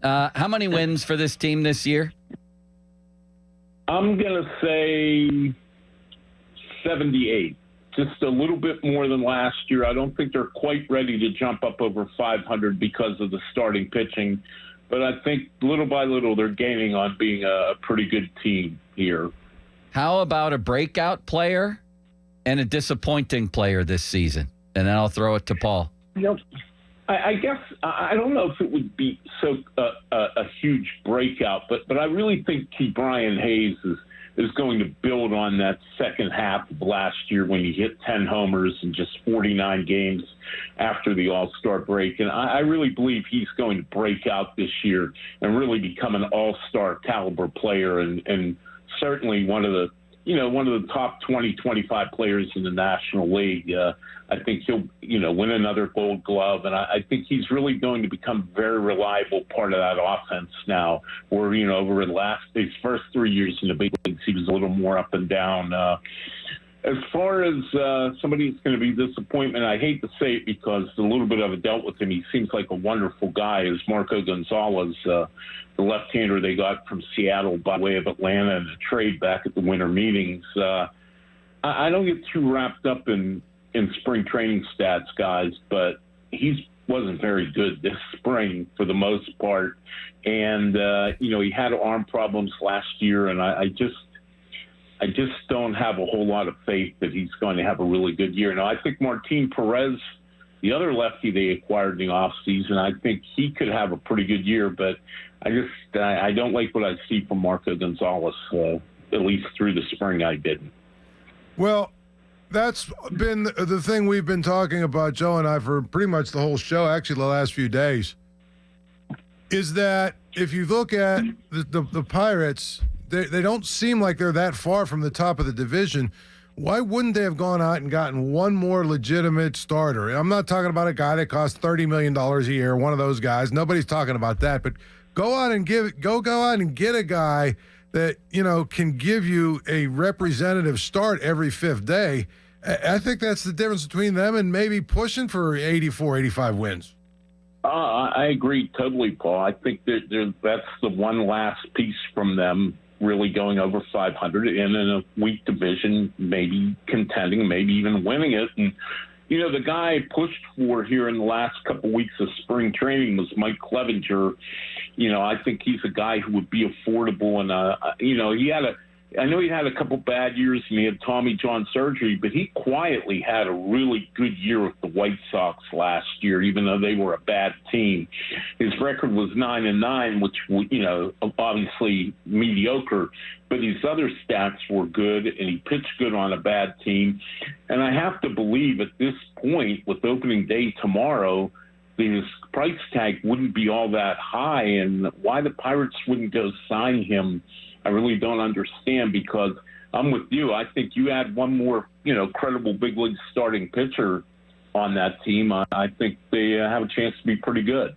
How many wins for this team this year? I'm going to say 78. Just a little bit more than last year. I don't think they're quite ready to jump up over 500 because of the starting pitching. But I think little by little they're gaining on being a pretty good team here. How about a breakout player and a disappointing player this season? And then I'll throw it to Paul. I guess I don't know if it would be so a huge breakout, but I really think Brian Hayes is going to build on that second half of last year when he hit 10 homers in just 49 games after the All-Star break. And I really believe he's going to break out this year and really become an all-star caliber player and certainly one of the top 20, 25 players in the National League. I think he'll, win another Gold Glove, and I think he's really going to become a very reliable part of that offense now. Where over his first 3 years in the big leagues, he was a little more up and down. As far as somebody that's going to be a disappointment, I hate to say it because a little bit I've dealt with him. He seems like a wonderful guy. Is Marco Gonzalez, the left-hander they got from Seattle by way of Atlanta in a trade back at the winter meetings. I don't get too wrapped up in spring training stats, guys, but he wasn't very good this spring for the most part. And, he had arm problems last year, and I just don't have a whole lot of faith that he's going to have a really good year. Now, I think Martin Perez, the other lefty they acquired in the offseason, I think he could have a pretty good year, but I don't like what I see from Marco Gonzalez, at least through the spring I didn't. Well, that's been the thing we've been talking about, Joe and I, for pretty much the whole show, actually the last few days, is that if you look at the Pirates, they don't seem like they're that far from the top of the division. Why wouldn't they have gone out and gotten one more legitimate starter? I'm not talking about a guy that costs $30 million a year, one of those guys. Nobody's talking about that. But go out and get a guy that, can give you a representative start every fifth day. I think that's the difference between them and maybe pushing for 84, 85 wins. I agree totally, Paul. I think that that's the one last piece from them really going over 500 and in a weak division, maybe contending, maybe even winning it. And, the guy I pushed for here in the last couple of weeks of spring training was Mike Clevenger. I think he's a guy who would be affordable. And, I know he had a couple bad years and he had Tommy John surgery, but he quietly had a really good year with the White Sox last year, even though they were a bad team. His record was 9-9, which, obviously mediocre, but his other stats were good and he pitched good on a bad team. And I have to believe at this point, with opening day tomorrow, his price tag wouldn't be all that high, and why the Pirates wouldn't go sign him, I really don't understand, because I'm with you. I think you add one more, credible big league starting pitcher on that team, I think they have a chance to be pretty good.